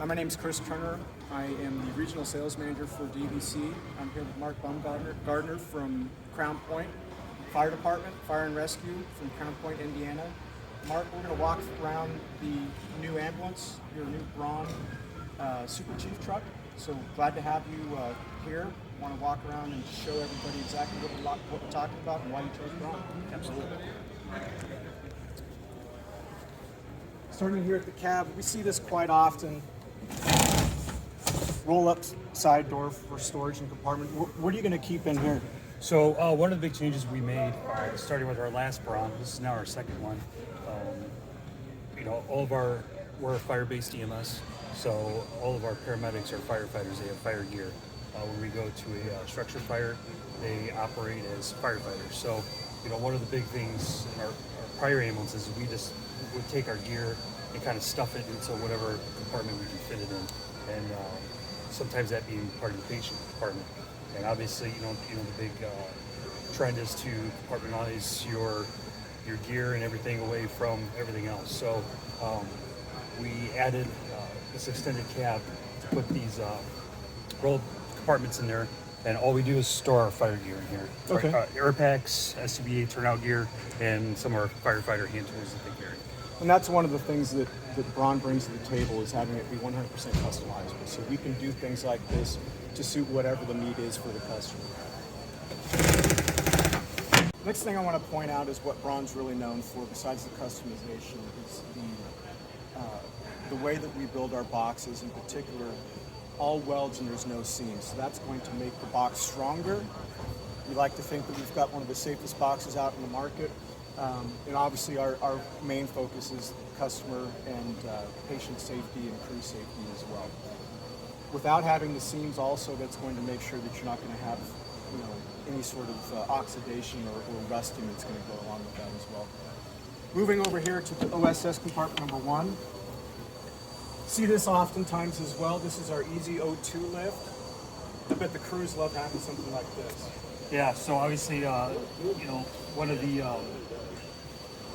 My name is Chris Turner. I am the Regional Sales Manager for DVC. I'm here with Mark Baumgartner from Crown Point Fire Department, Fire and Rescue from Crown Point, Indiana. Mark, we're going to walk around the new ambulance, your new Braun Super Chief truck. So glad to have you here. Want to walk around and show everybody exactly what we're talking about and why you chose Braun. Absolutely. Starting here at the cab, we see this quite often. Roll up side door for storage and compartment. What are you going to keep in here? So one of the big changes we made, starting with our last Braun, this is now our second one. We're a fire-based EMS, so all of our paramedics are firefighters. They have fire gear. When we go to a structure fire, they operate as firefighters. So, one of the big things in our prior ambulances is we just would take our gear and kind of stuff it into whatever compartment we can fit it in, and sometimes that being part of the patient compartment. And obviously, the big trend is to compartmentalize your gear and everything away from everything else. So we added this extended cab to put these rolled compartments in there, and all we do is store our fire gear in here. Okay. Air packs, SCBA turnout gear, and some of our firefighter hand tools that they carry. And that's one of the things that Braun brings to the table, is having it be 100% customizable. So we can do things like this to suit whatever the need is for the customer. Next thing I want to point out is what Braun's really known for, besides the customization, is the way that we build our boxes. In particular, all welds and there's no seams. So that's going to make the box stronger. We like to think that we've got one of the safest boxes out in the market. And obviously our main focus is customer and patient safety and crew safety as well. Without having the seams also, that's going to make sure that you're not going to have any sort of oxidation or rusting that's going to go along with that as well. Moving over here to the OSS compartment number 1. See this oftentimes as well. This is our Easy O2 lift. I bet the crews love having something like this. Yeah, so obviously, one of the,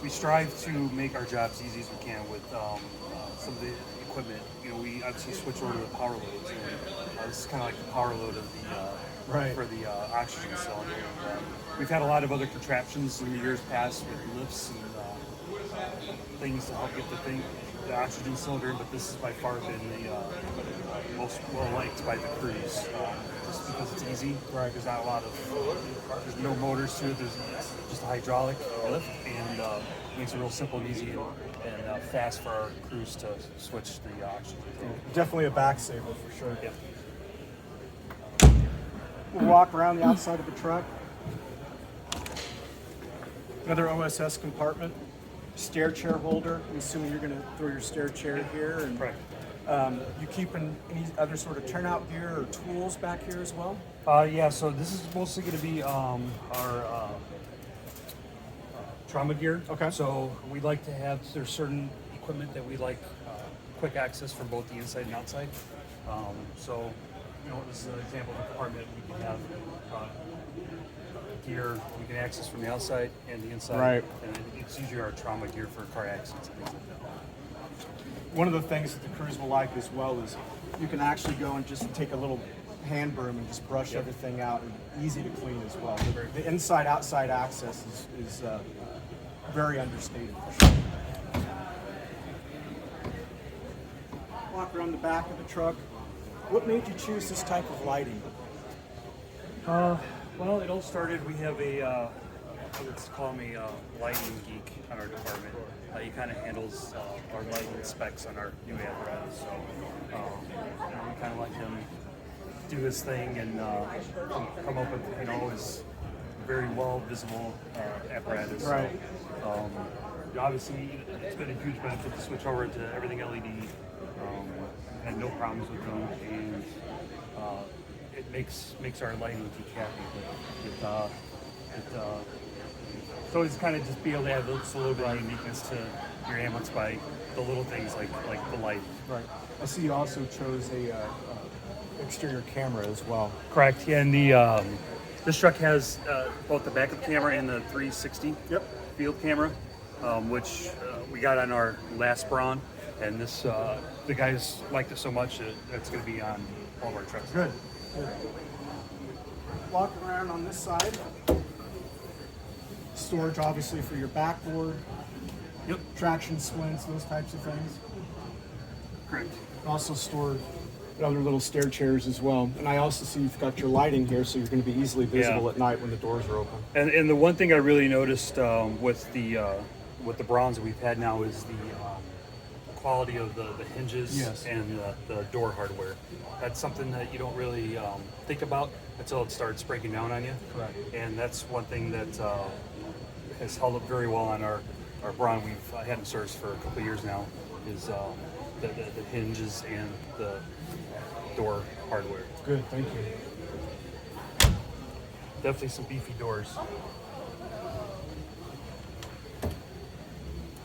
we strive to make our jobs easy as we can with some of the equipment. We obviously switch over to the power loads, and this is kind of like the power load of the, for the oxygen cylinder. And, we've had a lot of other contraptions in the years past with lifts and things to help get the oxygen cylinder, but this has by far been the most well-liked by the crews, just because it's easy. Right. There's not a lot of, there's no motors to it, there's just a hydraulic lift, and makes it real simple and easy and fast for our crews to switch the oxygen. Definitely a back saver for sure. Yeah. We'll walk around the outside of the truck. Another OSS compartment. Stair chair holder. I'm assuming you're going to throw your stair chair here. And, Correct. You keeping any other sort of turnout gear or tools back here as well? Yeah, so this is mostly going to be our trauma gear. Okay. So we like to have, there's certain equipment that we like quick access from both the inside and outside. So, this is an example of a compartment. We can have gear we can access from the outside and the inside. Right. And it's usually our trauma gear for car accidents and things like that. One of the things that the crews will like as well is you can actually go and just take a little hand broom and just brush everything out, and easy to clean as well. The inside-outside access is very understated for sure. Walk around the back of the truck. What made you choose this type of lighting? Well, it all started, we have let's call me a lighting geek on our department. He kind of handles our lighting specs on our new apparatus, so we kind of let him do his thing and come up with his very well visible apparatus. Right. So, obviously, it's been a huge benefit to switch over to everything LED. Had no problems with them, and it makes our lighting geek happy. So it's kind of just be able to add just a little bit of uniqueness to your ambulance by the little things like the light. Right. I see you also chose a exterior camera as well. Correct. Yeah, and this truck has both the backup camera and the 360 field camera, which we got on our last Braun. And this, the guys liked it so much that it's going to be on all of our trucks. Good. Good. Walk around on this side. Storage, obviously, for your backboard, Yep. traction splints, those types of things. Correct. Also stored other little stair chairs as well. And I also see you've got your lighting here, so you're going to be easily visible Yeah. at night when the doors are open. And the one thing I really noticed with the Brauns that we've had now is the quality of the hinges Yes. and the door hardware. That's something that you don't really think about until it starts breaking down on you. Correct. And that's one thing that has held up very well on our Braun. We've had in service for a couple of years now. Is the hinges and the door hardware. Good, thank you. Definitely some beefy doors.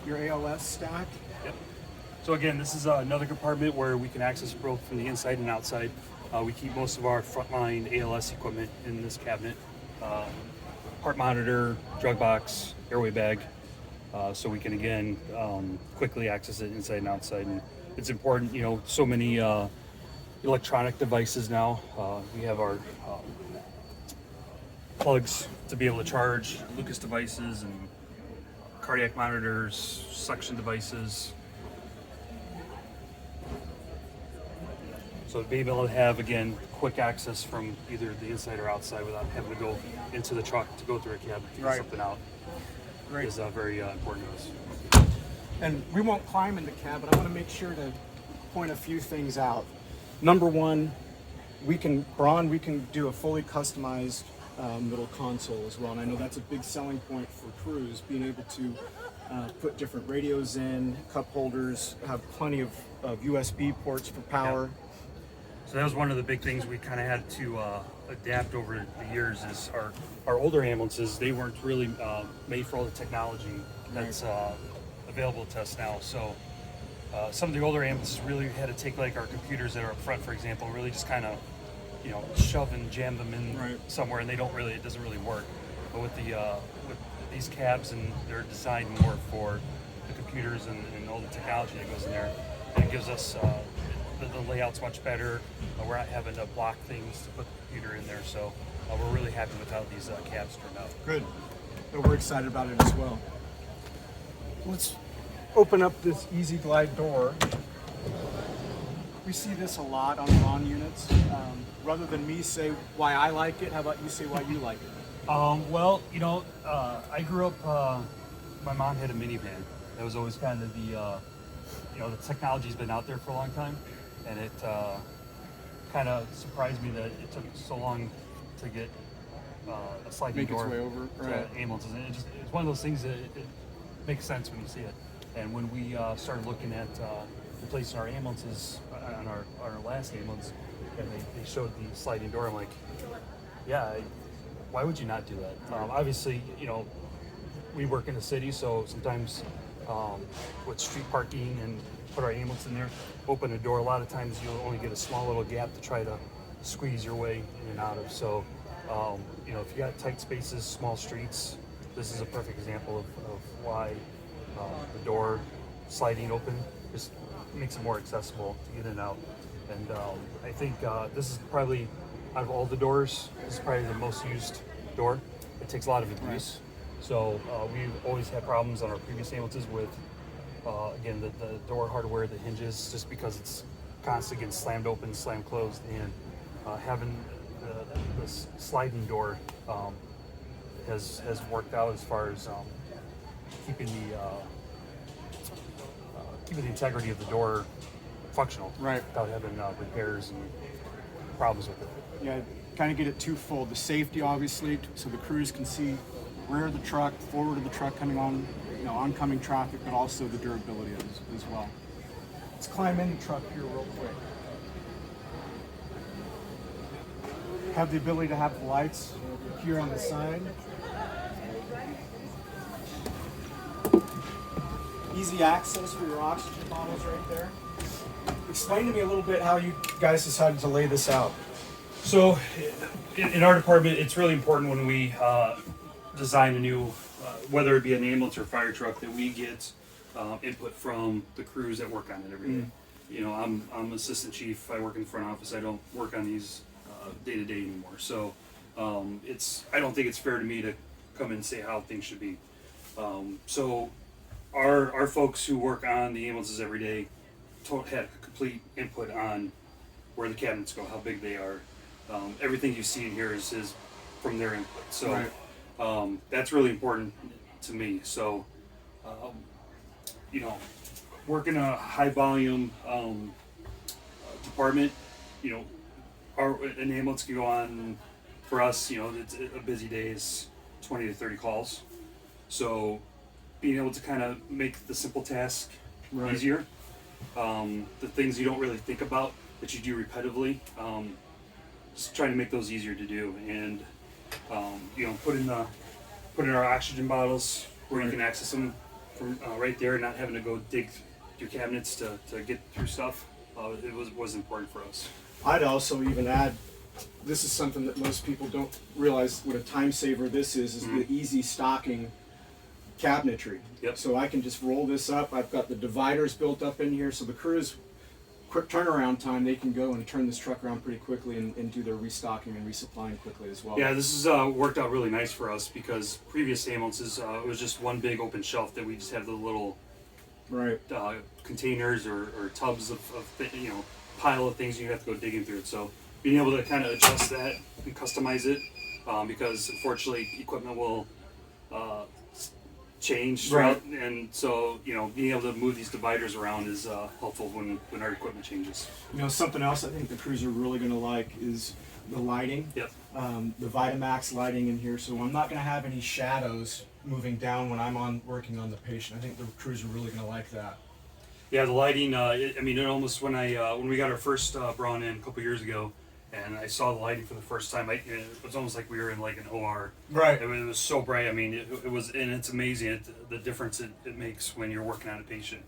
Your ALS stack. Yep. So again, this is another compartment where we can access both from the inside and outside. We keep most of our frontline ALS equipment in this cabinet. Heart monitor, drug box, airway bag, so we can again quickly access it inside and outside. And it's important, you know, so many electronic devices now. We have our plugs to be able to charge Lucas devices and cardiac monitors, suction devices. So to be able to have, again, quick access from either the inside or outside without having to go into the truck to go through a cab to get something out is very important to us. And we won't climb in the cab, but I want to make sure to point a few things out. Number one, Braun, we can do a fully customized little console as well. And I know that's a big selling point for crews, being able to put different radios in, cup holders, have plenty of USB ports for power. Yeah. So that was one of the big things we kind of had to adapt over the years is our older ambulances, they weren't really made for all the technology that's available to us now. So some of the older ambulances really had to take like our computers that are up front, for example, really just kind of, you know, shove and jam them in somewhere, and it doesn't really work. But with these cabs, and they're designed more for the computers and all the technology that goes in there, and it gives us the layout's much better. We're not having to block things to put the computer in there, so we're really happy with how these cabs turned out. Good. We're excited about it as well. Let's open up this Easy Glide door. We see this a lot on Braun units. Rather than me say why I like it, how about you say why you like it? Well, you know, I grew up, my mom had a minivan. That was always kind of the, you know, the technology's been out there for a long time, and it kind of surprised me that it took so long to get a sliding door Make its way over, to ambulances. And it's one of those things that it makes sense when you see it. And when we started looking at replacing our ambulances on our last ambulance, and they showed the sliding door, I'm like, yeah, why would you not do that? Obviously, you know, we work in the city, so sometimes with street parking and put our ambulance in there, open a door, a lot of times you'll only get a small little gap to try to squeeze your way in and out of. So, you know, if you got tight spaces, small streets, this is a perfect example of why the door sliding open just makes it more accessible to get in and out. And I think this is probably, out of all the doors, this is probably the most used door. It takes a lot of abuse. So we've always had problems on our previous ambulances with, again, the door hardware, the hinges, just because it's constantly getting slammed open, slammed closed, and having this sliding door has worked out as far as keeping the integrity of the door functional, without having repairs and problems with it. Yeah, kind of get it twofold. The safety, obviously, so the crews can see rear of the truck, forward of the truck coming on, you know, oncoming traffic, but also the durability as well. Let's climb in the truck here real quick. Have the ability to have the lights here on the side. Easy access for your oxygen bottles right there. Explain to me a little bit how you guys decided to lay this out. So, in our department, it's really important when we design a new, whether it be an ambulance or fire truck, that we get input from the crews that work on it every day. You know, I'm assistant chief. I work in the front office. I don't work on these day to day anymore. So I don't think it's fair to me to come in and say how things should be. So our folks who work on the ambulances every day had complete input on where the cabinets go, how big they are. Everything you see in here is from their input. So that's really important to me. So you know, working a high volume department, you know, an ambulance can go on for us, you know, it's a busy day is 20 to 30 calls. So being able to kind of make the simple task easier, the things you don't really think about that you do repetitively, just trying to make those easier to do. And you know, put in our oxygen bottles where you can access them from right there, not having to go dig your cabinets to get through stuff. It was important for us. I'd also even add, this is something that most people don't realize what a time saver this is the easy stocking cabinetry. Yep. So I can just roll this up. I've got the dividers built up in here, so the crews, quick turnaround time, they can go and turn this truck around pretty quickly and do their restocking and resupplying quickly as well. Yeah, this has worked out really nice for us because previous ambulances, it was just one big open shelf that we just have the little containers or tubs of you know, pile of things you have to go digging through it. So being able to kind of adjust that and customize it, because unfortunately equipment will change throughout, and so you know, being able to move these dividers around is helpful when our equipment changes. You know, something else I think the crews are really going to like is the lighting. Yep. The Vitamax lighting in here, so I'm not going to have any shadows moving down when I'm working on the patient. I think the crews are really going to like that. Yeah, the lighting. I mean, it almost when we got our first Braun in a couple years ago, and I saw the lighting for the first time, it was almost like we were in like an OR. Right. It was so bright. I mean, it was, and it's amazing the difference it makes when you're working on a patient,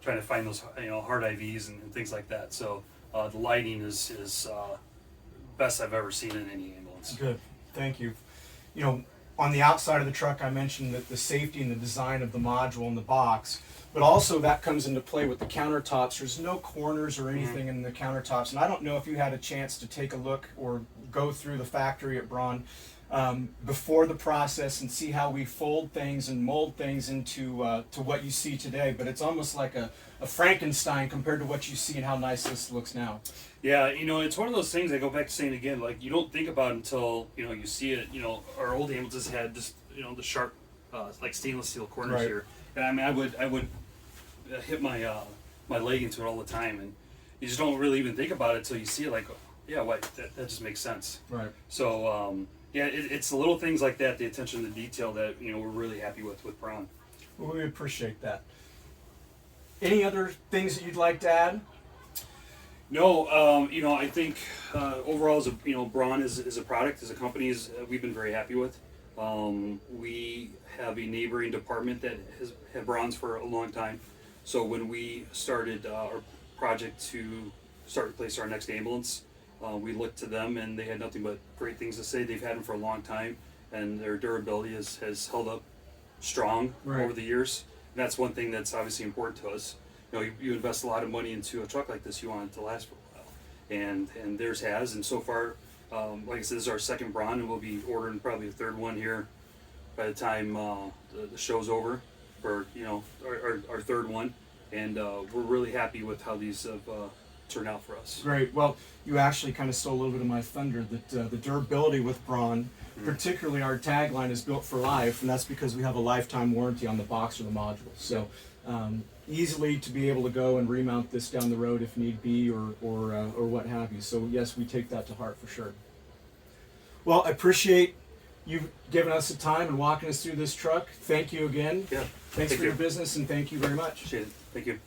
trying to find those, you know, hard IVs and things like that. So the lighting is best I've ever seen in any ambulance. Good, thank you. You know, on the outside of the truck, I mentioned that the safety and the design of the module and the box, but also that comes into play with the countertops. There's no corners or anything in the countertops, and I don't know if you had a chance to take a look or go through the factory at Braun before the process and see how we fold things and mold things into to what you see today, but it's almost like a Frankenstein compared to what you see and how nice this looks now. Yeah, you know, it's one of those things I go back to saying again, like you don't think about it until, you know, you see it. You know, our old ambulances had just, you know, the sharp like stainless steel corners here, and I mean I would hit my my leg into it all the time, and you just don't really even think about it until you see it, like, yeah, what, that just makes sense. Right. So yeah, it's the little things like that, the attention to detail that, you know, we're really happy with Braun. Well, we appreciate that. Any other things that you'd like to add? No, you know, I think overall, as a, you know, Braun is a product, as a company, we've been very happy with. We have a neighboring department that has had Brauns for a long time. So when we started our project to start replace our next ambulance, we looked to them, and they had nothing but great things to say. They've had them for a long time, and their durability has held up strong over the years. And that's one thing that's obviously important to us. You know, you invest a lot of money into a truck like this, you want it to last for a while, and theirs has. And so far, like I said, this is our second Braun, and we'll be ordering probably a third one here by the time the show's over for, you know, our third one. And we're really happy with how these have turned out for us. Great. Well, you actually kind of stole a little bit of my thunder. That the durability with Braun, particularly our tagline is built for life, and that's because we have a lifetime warranty on the box or the module. So easily to be able to go and remount this down the road if need be, or what have you. So yes, we take that to heart for sure. Well, I appreciate you giving us the time and walking us through this truck. Thank you again. Yeah. Thanks for your business, and thank you very much. Appreciate it. Thank you.